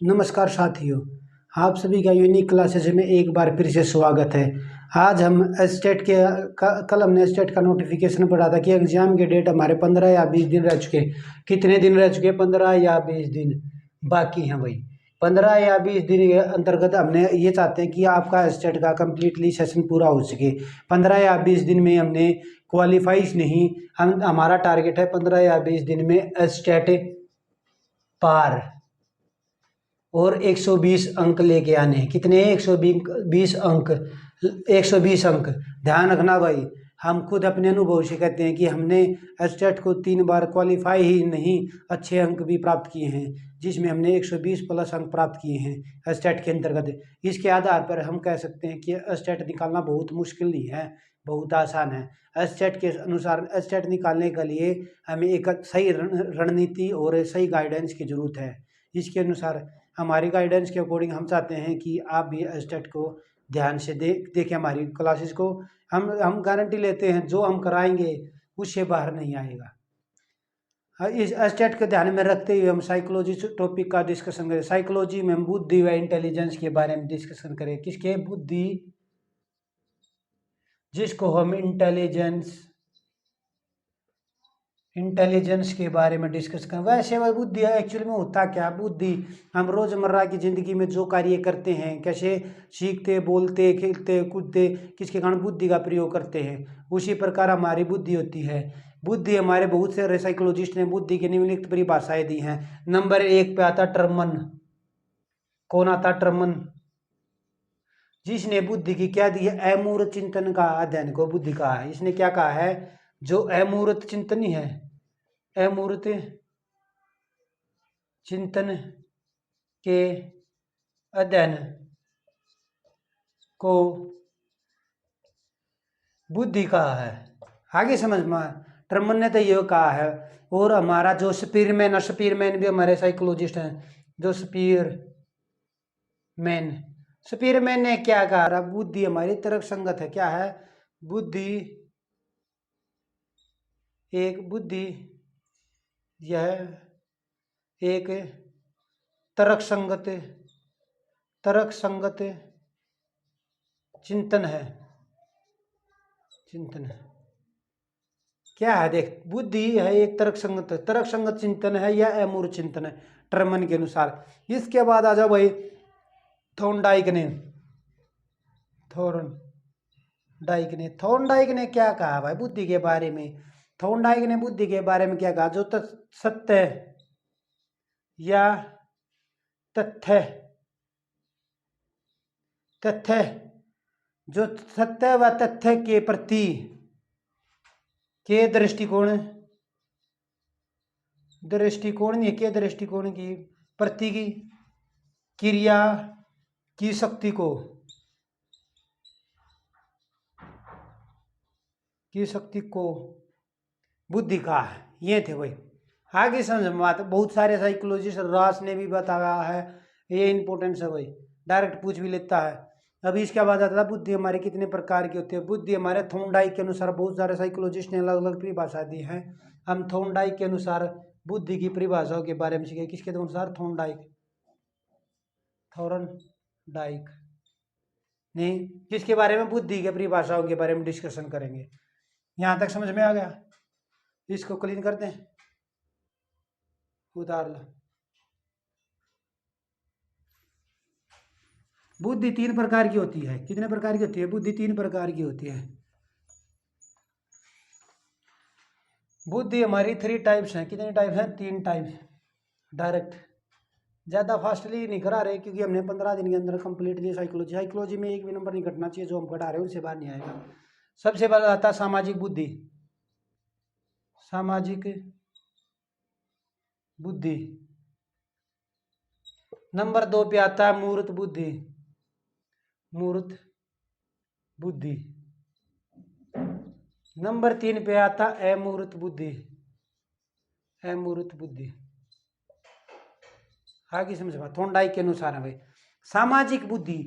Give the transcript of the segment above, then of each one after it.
नमस्कार साथियों, आप सभी का यूनिक क्लासेस में एक बार फिर से स्वागत है। आज हम स्टेट के कल हमने स्टेट का नोटिफिकेशन पढ़ा था कि एग्जाम के डेट हमारे 15 या 20 दिन रह चुके। कितने दिन रह चुके? 15 या 20 दिन बाकी हैं भाई। 15 या 20 दिन के अंतर्गत हमने ये चाहते हैं कि आपका स्टेट का कम्प्लीटली सेशन पूरा हो सके। 15 या 20 दिन में हमने क्वालिफाइज नहीं, हमारा टारगेट है 15 या 20 दिन में स्टेट पार और 120 अंक लेके आने हैं। कितने? 120 अंक। 120 अंक ध्यान रखना भाई। हम खुद अपने अनुभव से कहते हैं कि हमने स्टेट को 3 बार क्वालिफाई ही नहीं, अच्छे अंक भी प्राप्त किए हैं, जिसमें हमने 120 प्लस अंक प्राप्त किए हैं स्टेट के अंतर्गत। इसके आधार पर हम कह सकते हैं कि स्टेट निकालना बहुत मुश्किल नहीं है, बहुत आसान है। स्टेट के अनुसार स्टेट निकालने के लिए हमें एक सही रणनीति और सही गाइडेंस की जरूरत है। इसके अनुसार हमारी गाइडेंस के अकॉर्डिंग हम चाहते हैं कि आप भी स्टेट को ध्यान से देखें हमारी क्लासेस को। हम गारंटी लेते हैं जो हम कराएंगे उससे बाहर नहीं आएगा। इस स्टेट को ध्यान में रखते हुए हम साइकोलॉजी टॉपिक का डिस्कशन करें। साइकोलॉजी में हम बुद्धि व इंटेलिजेंस के बारे में डिस्कशन करें। किसके? बुद्धि, जिसको हम इंटेलिजेंस के बारे में डिस्कस करें। वैसे वह बुद्धि है, एक्चुअली में होता क्या? बुद्धि हम रोजमर्रा की जिंदगी में जो कार्य करते हैं, कैसे सीखते, बोलते, खेलते, कूदते, किसके कारण बुद्धि का प्रयोग करते हैं, उसी प्रकार हमारी बुद्धि होती है। बुद्धि हमारे बहुत सारे साइकोलॉजिस्ट ने बुद्धि की निम्नलिखित परिभाषाएं दी हैं। नंबर 1 पे आता टर्मन। कौन आता? टर्मन, जिसने बुद्धि की क्या दी है? अमूर्त चिंतन का अध्ययन को बुद्धि कहा है। इसने क्या कहा है? जो अमूर्त चिंतन है, अमूर्त चिंतन के अध्ययन को बुद्धि कहा है। आगे समझ में? टर्मन ने तो ये कहा है। और हमारा जो स्पीरमैन भी हमारे साइकोलॉजिस्ट हैं। जो स्पीरमैन ने क्या कहा? बुद्धि हमारी तर्क संगत है। क्या है? बुद्धि यह एक तर्क संगत चिंतन है। क्या है? देख, बुद्धि है एक तर्क संगत चिंतन है या अमूर्त चिंतन है टर्मन के अनुसार। इसके बाद आ जाओ भाई थॉर्नडाइक ने क्या कहा भाई बुद्धि के बारे में? थॉर्नडाइक ने बुद्धि के बारे में क्या कहा? जो सत्य या तथ्य जो सत्य व तथ्य के प्रति के दृष्टिकोण की प्रति की क्रिया की शक्ति को बुद्धि का है। ये थे भाई। आगे समझ में आता। बहुत सारे साइकोलॉजिस्ट, रास ने भी बताया है, ये इंपॉर्टेंस है भाई, डायरेक्ट पूछ भी लेता है। अभी इसके बाद आता है बुद्धि हमारे कितने प्रकार की होती है। बुद्धि हमारे थॉर्नडाइक के अनुसार बहुत सारे साइकोलॉजिस्ट ने अलग अलग परिभाषा दी है। हम थॉर्नडाइक के अनुसार बुद्धि की परिभाषाओं के बारे में सीखे। किसके अनुसार? थॉर्नडाइक नहीं, किसके बारे में? बुद्धि के परिभाषाओं के बारे में डिस्कशन करेंगे। यहां तक समझ में आ गया? इसको क्लीन करते हैं, उतार लो। बुद्धि 3 प्रकार की होती है। कितने प्रकार की होती है? बुद्धि 3 प्रकार की होती है। बुद्धि हमारी 3 टाइप्स हैं। कितने टाइप हैं? 3 टाइप। डायरेक्ट ज़्यादा फास्टली नहीं करा रहे, क्योंकि हमने 15 दिन के अंदर कंप्लीट दिया। साइकोलॉजी में एक भी नंबर नहीं घटना चाहिए। जो हम घटा रहे हैं उनसे बाहर नहीं आएगा। सबसे पहले आता है सामाजिक बुद्धि। नंबर 2 पे आता है मूर्त बुद्धि। नंबर 3 पे आता अमूर्त बुद्धि। आगे समझ में? थॉर्नडाइक के अनुसार है भाई। सामाजिक बुद्धि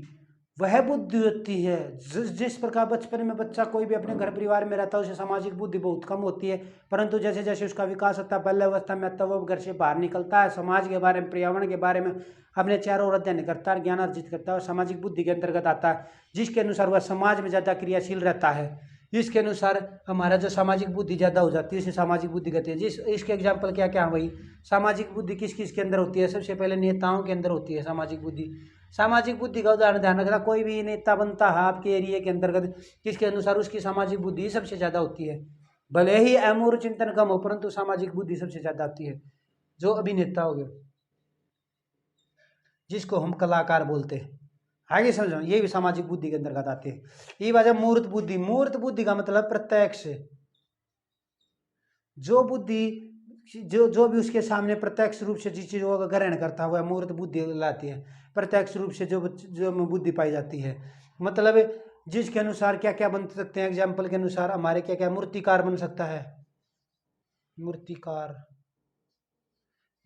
वह बुद्धि होती है। जिस प्रकार बचपन में बच्चा कोई भी अपने घर परिवार में रहता है उसे सामाजिक बुद्धि बहुत कम होती है, परंतु जैसे जैसे उसका विकास होता है बाल्यावस्था में, तब वो घर से बाहर निकलता है, समाज के बारे में, पर्यावरण के बारे में अपने चारों ओर अध्ययन करता है, ज्ञान अर्जित करता है और सामाजिक बुद्धि के अंतर्गत आता है, जिसके अनुसार वह समाज में ज़्यादा क्रियाशील रहता है। इसके अनुसार हमारा जो सामाजिक बुद्धि ज़्यादा हो जाती है इसे सामाजिक बुद्धि कहते हैं। इसके एग्जाम्पल क्या क्या है भाई? सामाजिक बुद्धि किस किस के अंदर होती है? सबसे पहले नेताओं के अंदर होती है सामाजिक बुद्धि। सामाजिक बुद्धि का उदाहरण ध्यान रखना, कोई भी नेता बनता है आपके एरिया के अंतर्गत, किसके अनुसार उसकी सामाजिक बुद्धि सबसे ज़्यादा होती है। भले ही अमूर्त चिंतन कम हो, परंतु सामाजिक बुद्धि सबसे ज़्यादा आती है। जो अभिनेता हो गए, जिसको हम कलाकार बोलते हैं, आगे समझो, ये भी सामाजिक बुद्धि के अंतर्गत आते हैं। ये वजह मूर्त बुद्धि। मूर्त बुद्धि का मतलब प्रत्यक्ष, जो बुद्धि जो भी उसके सामने प्रत्यक्ष रूप से जिस चीज़ों का ग्रहण करता है वह मूर्त बुद्धि लाती है। प्रत्यक्ष रूप से जो बुद्धि पाई जाती है, मतलब जिसके अनुसार क्या क्या बन सकते हैं। एग्जाम्पल के अनुसार हमारे क्या क्या, मूर्तिकार बन सकता है, मूर्तिकार,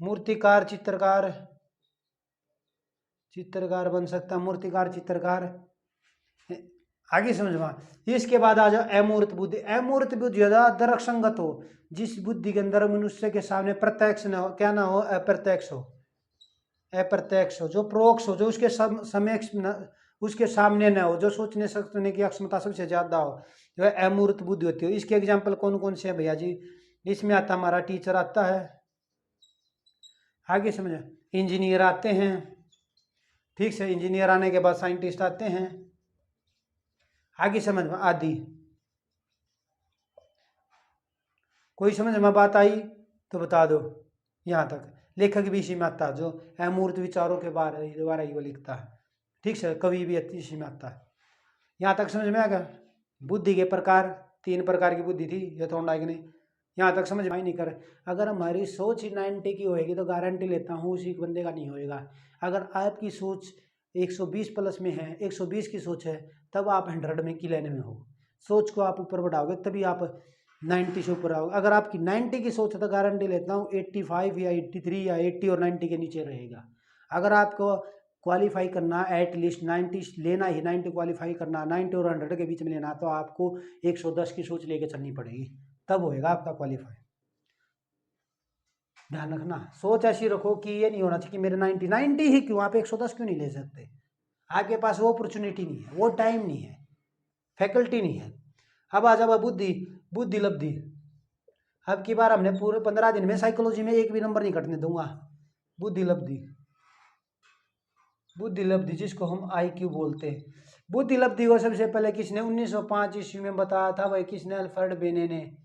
मूर्तिकार चित्रकार, चित्रकार बन सकता है, मूर्तिकार चित्रकार। आगे समझवा। इसके बाद आ जाओ अमूर्त बुद्धि। अमूर्त बुद्धि ज़्यादा दर्श संगत हो, जिस बुद्धि के अंदर मनुष्य के सामने प्रत्यक्ष न हो, क्या ना हो, अप्रत्यक्ष हो। अप्रत्यक्ष हो, जो प्रोक्ष हो, जो उसके समक्ष न, उसके सामने न हो, जो सोचने सकने की क्षमता सबसे ज़्यादा हो, जो है अमूर्त बुद्धि होती है। इसके एग्जाम्पल कौन कौन से हैं भैया जी? इसमें आता हमारा टीचर आता है, आगे समझे, इंजीनियर आते हैं, ठीक से, इंजीनियर आने के बाद साइंटिस्ट आते हैं, आगे समझ में आदि। कोई समझ में बात आई तो बता दो। यहाँ तक लेखक भी इसी में आता है, जो अमूर्त विचारों के बारे ही वो लिखता है, ठीक से, कवि भी इसी में आता है। यहाँ तक समझ में आ गया? बुद्धि के प्रकार, 3 प्रकार की बुद्धि थी, ये थोड़ा कि नहीं, यहाँ तक समझ में ही नहीं कर। अगर हमारी सोच ही 90 की होएगी तो गारंटी लेता हूँ उसी बंदे का नहीं होएगा। अगर आपकी सोच 120 प्लस में है, 120 की सोच है, तब आप 100 में की लेने में हो। सोच को आप ऊपर बढ़ाओगे तभी आप 90 से ऊपर आओगे। अगर आपकी 90 की सोच है तो गारंटी लेता हूँ 85 या 83 या 80 और 90 के नीचे रहेगा। अगर आपको क्वालिफाई करना एटलीस्ट 90 लेना ही, 90 क्वालिफाई करना, 90 और 100 के बीच में लेना, तो आपको 110 की सोच लेके चलनी पड़ेगी, तब होएगा आपका क्वालिफाई। ध्यान रखना, सोच ऐसी रखो कि ये नहीं होना चाहिए कि मेरे 90 ही क्यों, आप 110 क्यों नहीं ले सकते? आपके पास वो अपॉर्चुनिटी नहीं है, वो टाइम नहीं है, फैकल्टी नहीं है। अब आ जाओ बुद्धि, बुद्धि लब्धि। अब की बार हमने पूरे 15 दिन में साइकोलॉजी में एक भी नंबर नहीं कटने दूंगा। बुद्धि लब्धि, बुद्धि लब्धि जिसको हम IQ बोलते हैं। बुद्धि लब्धि को सबसे पहले किसने 1905 ईस्वी में बताया था भाई? किसने? अल्फ्रेड बेने ने।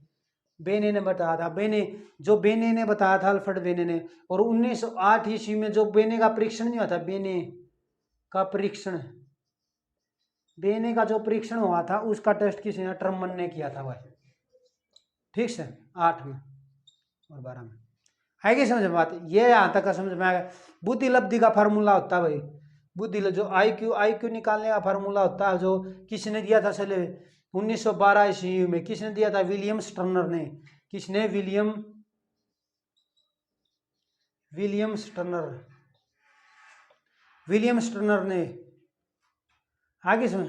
बेने ने बताया था। बेने ने बताया था, अल्फ्रेड बेने ने। और 1908 ईस्वी में जो बेने का परीक्षण नहीं हुआ था, बेने का परीक्षण, बेने का जो परीक्षण हुआ था उसका टेस्ट किसने? टर्मन ने किया था भाई, ठीक से, 8 में और 12 में। आएगी समझ में बात? ये यहाँ तक का समझ में आएगा। बुद्धि लब्धि का फार्मूला होता है भाई, बुद्धि जो IQ निकालने का फार्मूला होता है, जो किसने दिया था? चले 1912 ईस्वी में किसने दिया था? विलियम स्टर्नर ने। किसने? विलियम स्टर्नर ने। आगे समझ,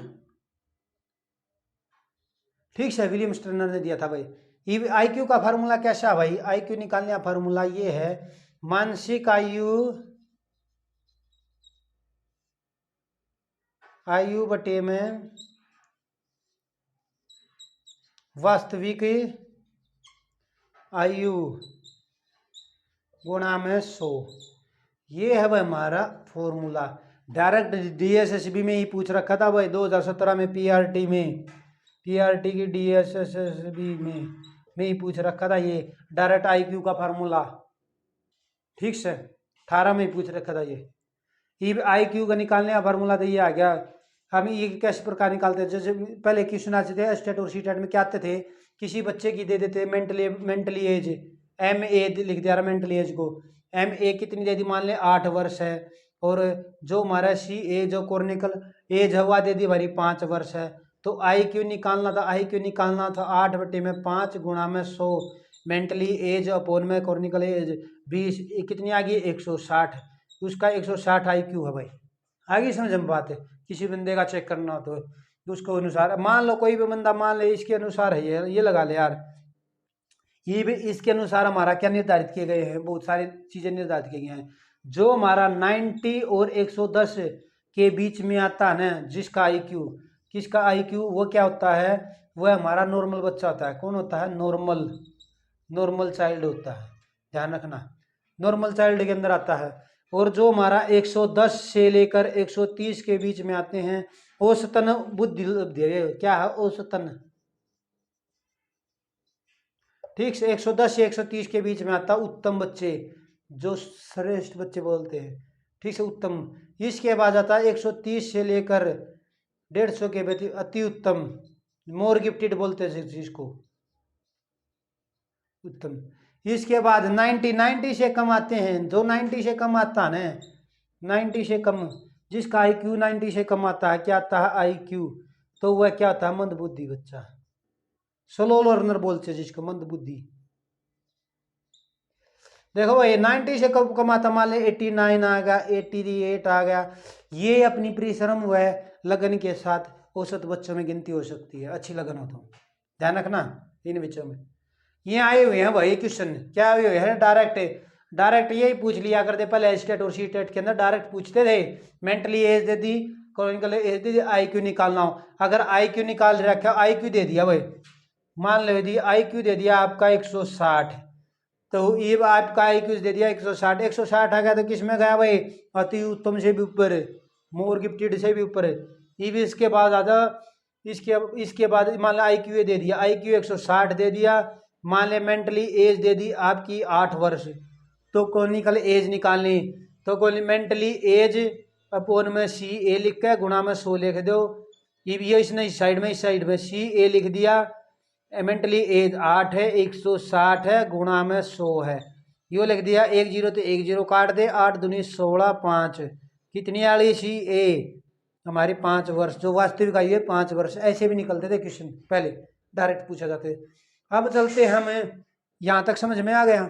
ठीक है, विलियम स्टर्नर ने दिया था भाई। IQ का फार्मूला कैसा है भाई? IQ निकालने का फार्मूला ये है, मानसिक आयु बटे में वास्तविक आयु गुणा में 100। ये है भाई हमारा फॉर्मूला। डायरेक्ट DSSB में ही पूछ रखा था भाई 2017 में, PRT की DSSB में ही पूछ रखा था ये डायरेक्ट IQ का फार्मूला, ठीक से, 18 में ही पूछ रखा था ये। IQ का निकालने का फार्मूला तो ये आ गया। हम ये किस प्रकार निकालते हैं? जैसे पहले क्वेश्चन आते थे स्टेट और सीटेट में, क्या आते थे? किसी बच्चे की दे देते मेंटली एज, MA लिख दिया मेंटली एज को। MA कितनी दे दी? मान ले 8 वर्ष है। और जो हमारा CA जो कॉर्निकल एज है वह दे दी हमारी 5 वर्ष है। तो IQ निकालना था 8 बटे में 5 गुणा में 100, मेंटली एज अपॉन में कॉर्निकल एज 20, कितनी आ गई? 160। उसका 160 IQ है भाई। आगे समझ में बात है? किसी बंदे का चेक करना हो तो उसको अनुसार मान लो कोई भी बंदा मान ले इसके अनुसार है, ये लगा ले यार, ये भी इसके अनुसार हमारा क्या निर्धारित किए गए हैं, बहुत सारी चीजें निर्धारित किए गए हैं। जो हमारा 90 और 110 के बीच में आता है ना, जिसका आईक्यू, किसका आईक्यू, वो क्या होता है, वह हमारा नॉर्मल बच्चा होता है। कौन होता है, नॉर्मल चाइल्ड होता है, ध्यान रखना, नॉर्मल चाइल्ड के अंदर आता है। और जो हमारा 110 से लेकर 130 के बीच में आते हैं, औसतन बुद्धि क्या है, औसतन, ठीक से 110 से 130 के बीच में आता उत्तम बच्चे, जो श्रेष्ठ बच्चे बोलते हैं, ठीक से उत्तम। इसके बाद आता है 130 से लेकर 150 के बीच अति उत्तम, मोर गिफ्टेड बोलते हैं जिसको, उत्तम। इसके बाद 90 से कम आते हैं, जो 90 से कम आता है ना, 90 से कम, जिसका आईक्यू 90 से कम आता है, क्या आता है आईक्यू, तो वह क्या होता है, मंदबुद्धि बच्चा, स्लो लर्नर बोलते हैं जिसको, मंदबुद्धि। देखो भाई 90 से कम आता, मान ले 89 आ गया, 88 आ गया, ये अपनी परिश्रम व लगन के साथ औसत बच्चों में गिनती हो सकती है, अच्छी लगन हो तो, ध्यान रखना इन बच्चों में। ये आए हुए हैं वही क्वेश्चन, क्या आए हुए हैं, डायरेक्ट यही पूछ लिया करते पहले स्टेट और सी टेट के अंदर, डायरेक्ट पूछते थे, मेंटली एज दे दी, कॉलोनिकल एज दे दी, आईक्यू निकालना हो, अगर आईक्यू निकाल रखा, आईक्यू दे दिया भाई, मान लो यदि आईक्यू दे दिया आपका 160, तो ये आपका आईक्यू दे दिया 160 आ गया, तो किस में गया भाई, अति उत्तम से भी ऊपर, मोर गिफ्टेड से भी ऊपर। ये भी इसके बाद आता, इसके बाद मान लो आईक्यू दे दिया, आईक्यू 160 दे दिया, मान ले मेंटली एज दे दी आपकी 8 वर्ष, तो कॉनिकल एज निकालनी, तो मेंटली एज अपोन में सी ए लिख के गुणा में 100 लिख दो, ये इसने इस साइड में सी ए लिख दिया, मेंटली एज 8 है, 160 है, गुणा में 100 है, यो लिख दिया, 1 0 तो 1 0 काट दे, 8 दूनी 16, 5 कितनी आ रही, सी ए हमारे 5 वर्ष, जो वास्तविक आयु है 5 वर्ष। ऐसे भी निकलते थे क्वेश्चन, पहले डायरेक्ट पूछा जाते। अब चलते हम, यहाँ तक समझ में आ गया,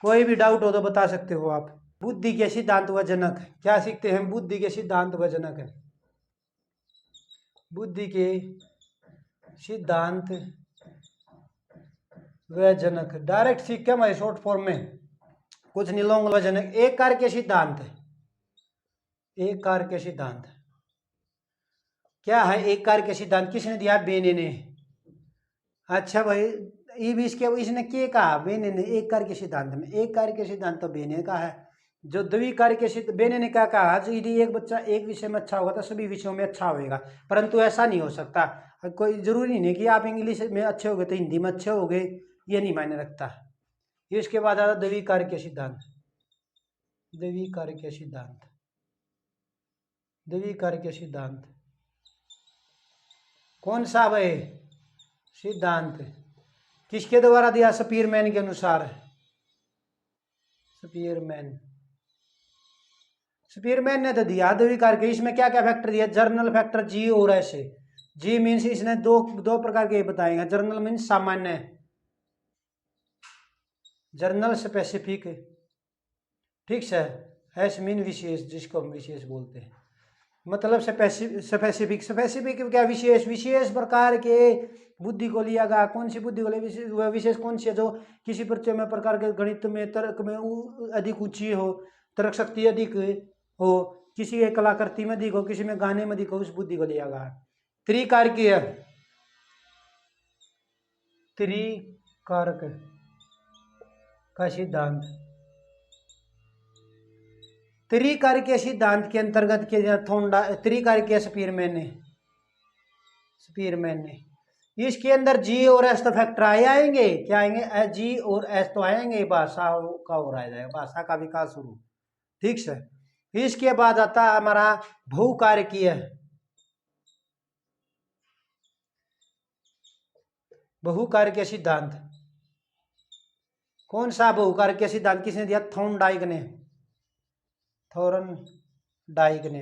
कोई भी डाउट हो तो बता सकते हो आप। बुद्धि के सिद्धांत व जनक, क्या सीखते हैं, बुद्धि के सिद्धांत व जनक है, बुद्धि के सिद्धांत व जनक, डायरेक्ट सीख के हमारे शॉर्ट फॉर्म में, कुछ नहीं, लॉन्ग व जनक। एक कार्य के सिद्धांत, एक कार्य के सिद्धांत क्या है, एक कार्य के सिद्धांत किसने दिया, बेने ने। अच्छा भाई, ये भी इसने क्या कहा, बेने ने, एक कार्य के सिद्धांत में, एक कार्य के सिद्धांत तो बेने का है। जो द्विकार्य के सिद्धांत, बेने ने क्या कहा, यदि एक बच्चा एक विषय में अच्छा होगा तो सभी विषयों में अच्छा होगा, परंतु ऐसा नहीं हो सकता, कोई जरूरी नहीं कि आप इंग्लिश में अच्छे हो गए तो हिंदी में अच्छे हो गए, ये नहीं मायने रखता। इसके बाद आता द्विकार्य के सिद्धांत, द्विकार्य के सिद्धांत, द्विकार्य के सिद्धांत कौन सा भाई सिद्धांत, किसके द्वारा दिया, स्पीयरमैन के अनुसार, स्पीयरमैन ने तो दिया द्विकार्य के। इसमें क्या क्या फैक्टर दिया, जर्नल फैक्टर जी और ऐसे, जी मीन्स इसने दो प्रकार के बताएंगे, जर्नल मीन्स सामान्य, जर्नल स्पेसिफिक, ठीक है, एस मीन विशेष, जिसको हम विशेष बोलते हैं, मतलब स्पेसिफिक क्या, विशेष प्रकार के बुद्धि को लिया गया। कौन सी बुद्धि को लिया, विशेष कौन सी है, जो किसी परिचय में प्रकार के गणित में, तर्क में अधिक ऊंची हो, तर्क शक्ति अधिक हो, किसी एक कलाकृति में अधिक हो, किसी में गाने में अधिक हो, उस बुद्धि को लिया गया। त्रिकारकीय, त्रिकारक का सिद्धांत, त्रिकार्य के सिद्धांत के अंतर्गत के थोंडा, त्रिकार्य के स्पीयरमैन ने, इसके अंदर जी और एस तो फैक्टर आएंगे, क्या आएंगे, जी और एस तो आएंगे, भाषा का हो रहा है, भाषा का विकास शुरू, ठीक है। इसके बाद आता है हमारा बहुकारकीय, बहुकारक के सिद्धांत, कौन सा बहुकारक के सिद्धांत किसने दिया, थॉर्नडाइक ने, थॉर्नडाइक ने,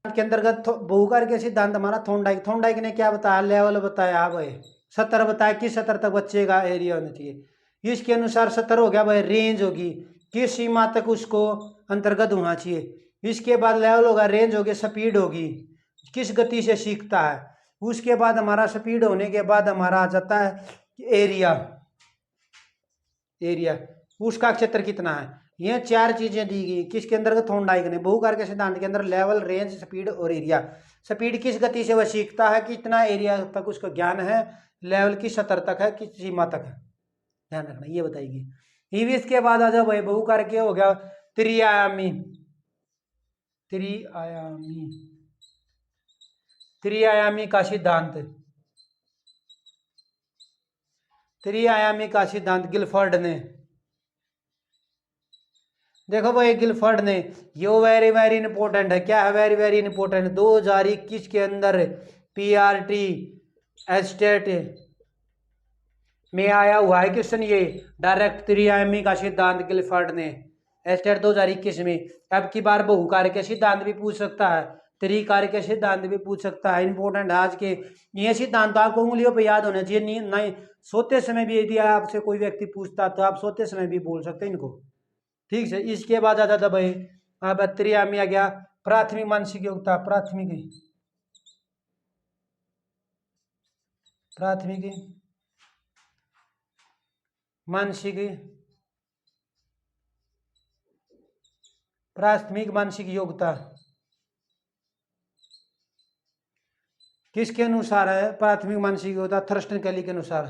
के अंतर्गत बहुकारक के सिद्धांत हमारा थॉर्नडाइक ने क्या बताया, लेवल बताया भाई, 70 बताया, किस 70 तक बच्चे का एरिया होना चाहिए, इसके अनुसार 70 हो गया भाई, रेंज होगी, किस सीमा तक उसको अंतर्गत होना चाहिए, इसके बाद लेवल होगा, रेंज होगी, स्पीड होगी, किस गति से सीखता है। उसके बाद हमारा स्पीड होने के बाद हमारा आ जाता है एरिया, एरिया उसका क्षेत्र कितना है। ये चार चीजें दी गई किसके अंतर्गत थॉर्नडाइक ने, बहुकार के सिद्धांत के अंदर लेवल, रेंज, स्पीड और एरिया। स्पीड किस गति से वह सीखता है, कितना एरिया तक उसको ज्ञान है, लेवल किस स्तर तक है, किस सीमा तक है, ध्यान रखना ये बताएगी। इसके बाद आ जाओ भाई, बहुकार के हो गया त्रिआयामी, त्रिआयामी, त्रिआयामी का सिद्धांत, त्रिआयामी का सिद्धांत गिलफर्ड ने। देखो भाई गिलफर्ड ने, यो वेरी वेरी इंपॉर्टेंट है। क्या है वेरी वेरी इंपॉर्टेंट, 2021 के अंदर पीआरटी एस्टेट में आया हुआ है क्वेश्चन, ये डायरेक्ट त्रिआयामी का सिद्धांत गिलफर्ड ने, एस्टेट 2021 में। अब की बार बहुकार के सिद्धांत भी पूछ सकता है, त्रिकार के सिद्धांत भी पूछ सकता है, इंपॉर्टेंट है आज के ये सिद्धांत। आपको उंगलियों पे याद होना चाहिए, नहीं सोते समय भी यदि आपसे कोई व्यक्ति पूछता तो आप सोते समय भी बोल सकते हैं इनको, ठीक है। इसके बाद आ जाता भाई, अब त्रिआयामी आ गया प्राथमिक मानसिक योग्यता, प्राथमिक मानसिक, प्राथमिक मानसिक योग्यता किसके अनुसार है, प्राथमिक मानसिक योग्यता थर्स्टन कैली के अनुसार,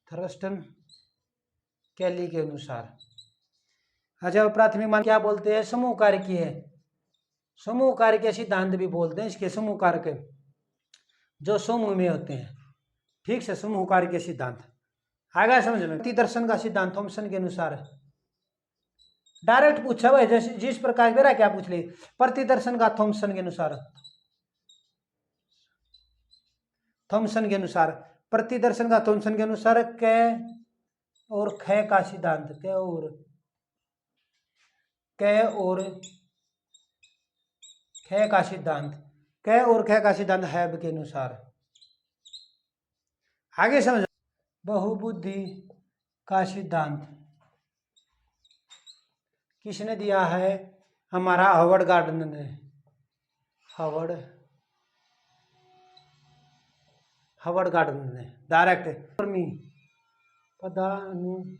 थर्स्टन कैली के अनुसार। अच्छा प्राथमिक मान क्या बोलते हैं, समूह कार्य की है, समूह कार्य के सिद्धांत भी बोलते हैं इसके, समूह कार्य के जो समूह में होते हैं, ठीक से, समूह कार्य के सिद्धांत आएगा समझ में। प्रतिदर्शन का सिद्धांत थॉमसन के अनुसार, डायरेक्ट पूछा भाई, जैसे जिस प्रकार मेरा क्या पूछ ले, प्रतिदर्शन का थॉमसन के अनुसार, थॉमसन के अनुसार, प्रतिदर्शन का थॉमसन के अनुसार क और ख का सिद्धांत, क और ख का सिद्धांत, क और ख का सिद्धांत हैब के अनुसार। आगे समझ, बहुबुद्धि का सिद्धांत किसने दिया है, हमारा हार्वर्ड गार्डनर ने, हार्वर्ड गार्डनर ने। डायरेक्ट कर्मी, पदानुकर्मी,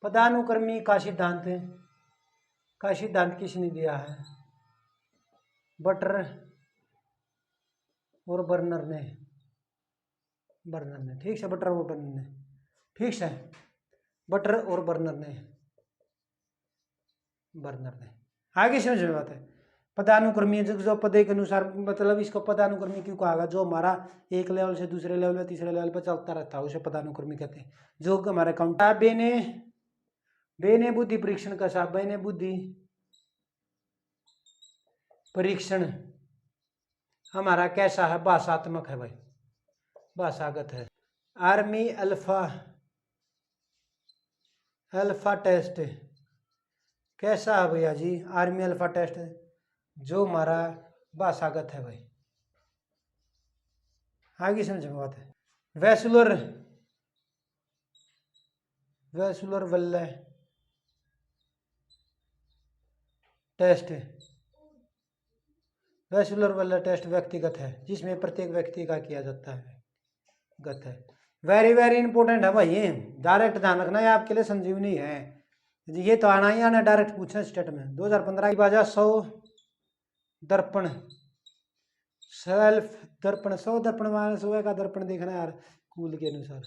पदानुकर्मी का सिद्धांत किसने दिया है, बटर और बर्नर ने, ठीक है, बटर और बर्नर ने, ठीक है, बटर और बर्नर ने, आगे समझ में बात है। पदानुक्रमी जो पदे के अनुसार, मतलब इसको पदानुक्रमी क्यों कहा गया, जो हमारा एक लेवल से दूसरे लेवल में तीसरे लेवल पर चलता रहता है उसे पदानुक्रमी कहते हैं। जो हमारा काउंट बेने बुद्धि परीक्षण का साहब, बेने बुद्धि परीक्षण हमारा कैसा है, भाषात्मक है भाई, भाषागत है। आर्मी अल्फा टेस्ट कैसा है भैया जी, आर्मी अल्फा टेस्ट जो हमारा भाषागत है भाई, आगे समझ में बात है। वैसुलर वल्ले टेस्ट, वैसुलर वल्ले टेस्ट व्यक्तिगत है, जिसमें प्रत्येक व्यक्ति का किया जाता है, गत है। वेरी वेरी इंपॉर्टेंट है भाई, ये डायरेक्ट ध्यान रखना, ये आपके लिए संजीवनी है, ये तो आना ही आना, डायरेक्ट पूछना स्टेट में। 2015 की बाजा 100 दर्पण, सेल्फ दर्पण, 100 दर्पण माइनस 100 का दर्पण देखना यार कूल के अनुसार,